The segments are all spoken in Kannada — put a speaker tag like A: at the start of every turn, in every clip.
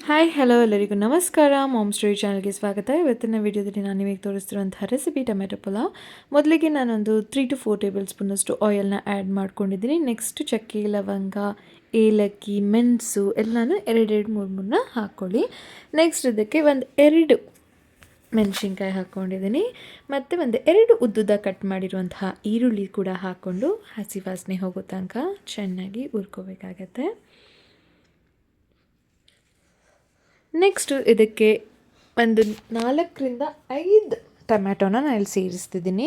A: ಹಾಯ್ ಹಲೋ ಎಲ್ಲರಿಗೂ ನಮಸ್ಕಾರ. ಮಾಮ್ ಸ್ಟೋರಿ ಚಾನಲ್ಗೆ ಸ್ವಾಗತ. ಇವತ್ತಿನ ವಿಡಿಯೋದಲ್ಲಿ ನಾನು ನಿಮಗೆ ತೋರಿಸ್ತಿರುವಂತಹ ರೆಸಿಪಿ ಟೊಮೆಟೊ ಪಲಾವ್. ಮೊದಲಿಗೆ ನಾನೊಂದು 3 to 4 ಟೇಬಲ್ ಸ್ಪೂನಷ್ಟು ಆಯಿಲ್ನ ಆ್ಯಡ್ ಮಾಡ್ಕೊಂಡಿದ್ದೀನಿ. ನೆಕ್ಸ್ಟ್ ಚಕ್ಕೆ, ಲವಂಗ, ಏಲಕ್ಕಿ, ಮೆಣಸು ಎಲ್ಲನೂ 2-3 ಹಾಕ್ಕೊಳ್ಳಿ. ನೆಕ್ಸ್ಟ್ ಇದಕ್ಕೆ ಒಂದು 2 ಮೆಣಸಿನ್ಕಾಯಿ ಹಾಕ್ಕೊಂಡಿದ್ದೀನಿ ಮತ್ತು ಒಂದು 2 ಉದ್ದುದ ಕಟ್ ಮಾಡಿರುವಂತಹ ಈರುಳ್ಳಿ ಕೂಡ ಹಾಕ್ಕೊಂಡು ಹಸಿ ವಾಸನೆ ಹೋಗೋ ತನಕ ಚೆನ್ನಾಗಿ ಹುರ್ಕೋಬೇಕಾಗತ್ತೆ. ನೆಕ್ಸ್ಟು ಇದಕ್ಕೆ ಒಂದು 4-5 ಟೊಮ್ಯಾಟೋನ ನಾನು ಇಲ್ಲಿ ಸೇರಿಸ್ತಿದ್ದೀನಿ.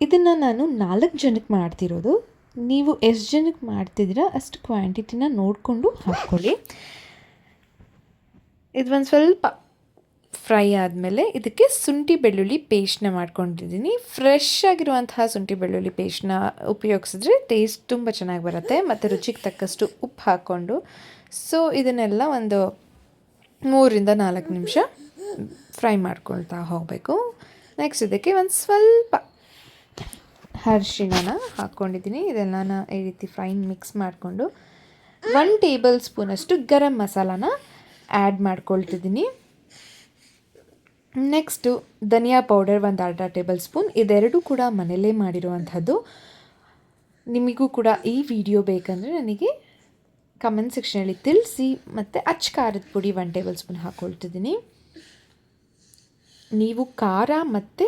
A: ಇದನ್ನು ನಾನು 4 ಜನಕ್ಕೆ ಮಾಡ್ತಿರೋದು. ನೀವು ಎಷ್ಟು ಜನಕ್ಕೆ ಮಾಡ್ತಿದ್ದೀರಾ ಅಷ್ಟು ಕ್ವಾಂಟಿಟಿನ ನೋಡಿಕೊಂಡು ಹಾಕ್ಕೊಳ್ಳಿ. ಇದು ಒಂದು ಸ್ವಲ್ಪ ಫ್ರೈ ಆದಮೇಲೆ ಇದಕ್ಕೆ ಶುಂಠಿ ಬೆಳ್ಳುಳ್ಳಿ ಪೇಸ್ಟ್ನ ಮಾಡ್ಕೊಂಡಿದ್ದೀನಿ. ಫ್ರೆಶ್ ಆಗಿರುವಂತಹ ಶುಂಠಿ ಬೆಳ್ಳುಳ್ಳಿ ಪೇಸ್ಟ್ನ ಉಪಯೋಗಿಸಿದ್ರೆ ಟೇಸ್ಟ್ ತುಂಬ ಚೆನ್ನಾಗಿ ಬರುತ್ತೆ. ಮತ್ತು ರುಚಿಗೆ ತಕ್ಕಷ್ಟು ಉಪ್ಪು ಹಾಕ್ಕೊಂಡು ಇದನ್ನೆಲ್ಲ ಒಂದು 3-4 ನಿಮಿಷ ಫ್ರೈ ಮಾಡ್ಕೊಳ್ತಾ ಹೋಗಬೇಕು. ನೆಕ್ಸ್ಟ್ ಇದಕ್ಕೆ ಒಂದು ಸ್ವಲ್ಪ ಅರಿಶಿಣನ ಹಾಕ್ಕೊಂಡಿದ್ದೀನಿ. ಇದೆಲ್ಲನ ಈ ರೀತಿ ಫೈನ್ ಮಿಕ್ಸ್ ಮಾಡಿಕೊಂಡು 1 ಟೇಬಲ್ ಸ್ಪೂನಷ್ಟು ಗರಂ ಮಸಾಲಾನ ಆ್ಯಡ್ ಮಾಡ್ಕೊಳ್ತಿದ್ದೀನಿ. ನೆಕ್ಸ್ಟು ಧನಿಯಾ ಪೌಡರ್ ಒಂದು 1/2 ಟೇಬಲ್ ಸ್ಪೂನ್. ಇದೆರಡೂ ಕೂಡ ಮನೆಯಲ್ಲೇ ಮಾಡಿರುವಂಥದ್ದು. ನಿಮಗೂ ಕೂಡ ಈ ವಿಡಿಯೋ ಬೇಕಂದರೆ ನನಗೆ ಕಮೆಂಟ್ ಸೆಕ್ಷನಲ್ಲಿ ತಿಳಿಸಿ. ಮತ್ತು ಖಾರದ ಪುಡಿ 1 ಟೇಬಲ್ ಸ್ಪೂನ್ ಹಾಕ್ಕೊಳ್ತಿದ್ದೀನಿ. ನೀವು ಖಾರ ಮತ್ತು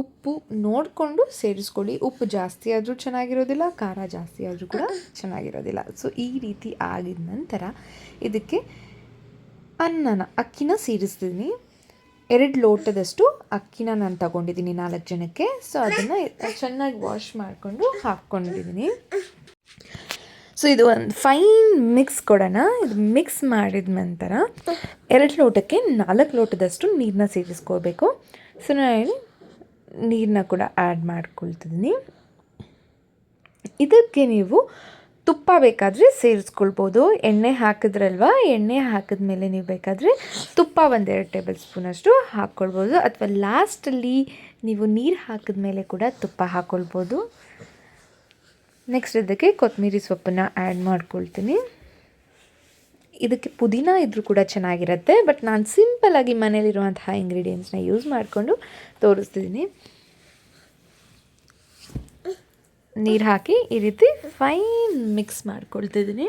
A: ಉಪ್ಪು ನೋಡಿಕೊಂಡು ಸೇರಿಸ್ಕೊಳ್ಳಿ. ಉಪ್ಪು ಜಾಸ್ತಿ ಆದರೂ ಚೆನ್ನಾಗಿರೋದಿಲ್ಲ, ಖಾರ ಜಾಸ್ತಿ ಆದರೂ ಕೂಡ ಚೆನ್ನಾಗಿರೋದಿಲ್ಲ. ಈ ರೀತಿ ಆಗಿದ ನಂತರ ಇದಕ್ಕೆ ಅಕ್ಕಿನ ಸೇರಿಸ್ತಿದ್ದೀನಿ. 2 ಲೋಟದಷ್ಟು ಅಕ್ಕಿನ ನಾನು ತಗೊಂಡಿದ್ದೀನಿ 4 ಜನಕ್ಕೆ. ಅದನ್ನು ಚೆನ್ನಾಗಿ ವಾಶ್ ಮಾಡಿಕೊಂಡು ಹಾಕ್ಕೊಂಡಿದ್ದೀನಿ. ಇದು ಒಂದು ಫೈನ್ ಮಿಕ್ಸ್ ಕೊಡೋಣ. ಇದು ಮಿಕ್ಸ್ ಮಾಡಿದ ನಂತರ 2 ಲೋಟಕ್ಕೆ 4 ಲೋಟದಷ್ಟು ನೀರನ್ನ ಸೇರಿಸ್ಕೋಬೇಕು. ನಾನು ನೀರನ್ನ ಕೂಡ ಆ್ಯಡ್ ಮಾಡ್ಕೊಳ್ತಿದ್ದೀನಿ. ಇದಕ್ಕೆ ನೀವು ತುಪ್ಪ ಬೇಕಾದರೆ ಸೇರಿಸ್ಕೊಳ್ಬೋದು. ಎಣ್ಣೆ ಹಾಕಿದ್ರಲ್ವ, ಎಣ್ಣೆ ಹಾಕಿದ್ಮೇಲೆ ನೀವು ಬೇಕಾದರೆ ತುಪ್ಪ 1-2 ಟೇಬಲ್ ಸ್ಪೂನಷ್ಟು ಹಾಕ್ಕೊಳ್ಬೋದು. ಅಥವಾ ಲಾಸ್ಟಲ್ಲಿ ನೀವು ನೀರು ಹಾಕಿದ್ಮೇಲೆ ಕೂಡ ತುಪ್ಪ ಹಾಕ್ಕೊಳ್ಬೋದು. ನೆಕ್ಸ್ಟ್ ಇದಕ್ಕೆ ಕೊತ್ತಂಬರಿ ಸೊಪ್ಪನ್ನು ಆ್ಯಡ್ ಮಾಡ್ಕೊಳ್ತೀನಿ. ಇದಕ್ಕೆ ಪುದೀನ ಇದ್ದರೂ ಕೂಡ ಚೆನ್ನಾಗಿರುತ್ತೆ, ಬಟ್ ನಾನು ಸಿಂಪಲ್ಲಾಗಿ ಮನೇಲಿರುವಂತಹ ಇಂಗ್ರೀಡಿಯೆಂಟ್ಸ್ನ ಯೂಸ್ ಮಾಡಿಕೊಂಡು ತೋರಿಸ್ತಿದ್ದೀನಿ. ನೀರು ಹಾಕಿ ಈ ರೀತಿ ಫೈನ್ ಮಿಕ್ಸ್ ಮಾಡ್ಕೊಳ್ತಿದ್ದೀನಿ.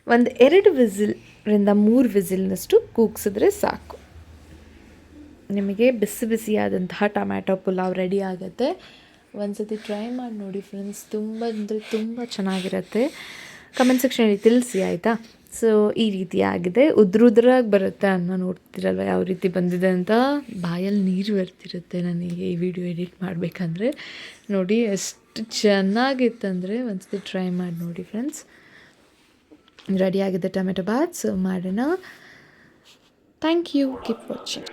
A: ಒಂದು 2 ವಿಸಿಲ್ರಿಂದ 3 ವಿಸಿಲ್ನಷ್ಟು ಕೂಗಿಸಿದ್ರೆ ಸಾಕು. ನಿಮಗೆ ಬಿಸಿ ಬಿಸಿಯಾದಂತಹ ಟೊಮ್ಯಾಟೊ ಪುಲಾವ್ ರೆಡಿ ಆಗುತ್ತೆ. ಒಂದು ಸತಿ ಟ್ರೈ ಮಾಡಿ ನೋಡಿ ಫ್ರೆಂಡ್ಸ್, ತುಂಬ ಅಂದರೆ ತುಂಬ ಚೆನ್ನಾಗಿರುತ್ತೆ. ಕಮೆಂಟ್ ಸೆಕ್ಷನಲ್ಲಿ ತಿಳಿಸಿ ಆಯಿತಾ. ಈ ರೀತಿ ಆಗಿದೆ. ಉದ್ರಾಗಿ ಬರುತ್ತೆ ಅನ್ನ. ನೋಡ್ತಿರಲ್ವ ಯಾವ ರೀತಿ ಬಂದಿದೆ ಅಂತ. ಬಾಯಲ್ಲಿ ನೀರು ಬರ್ತಿರುತ್ತೆ ನನಗೆ ಈ ವಿಡಿಯೋ ಎಡಿಟ್ ಮಾಡಬೇಕಂದ್ರೆ. ನೋಡಿ ಎಷ್ಟು ಚೆನ್ನಾಗಿತ್ತಂದರೆ ಒಂದು ಸತಿ ಟ್ರೈ ಮಾಡಿ ನೋಡಿ ಫ್ರೆಂಡ್ಸ್. ರೆಡಿಯಾಗಿದೆ ಟೊಮೆಟೊ ಬಾತ್. ಮಾಡೋಣ. Thank you. Keep watching.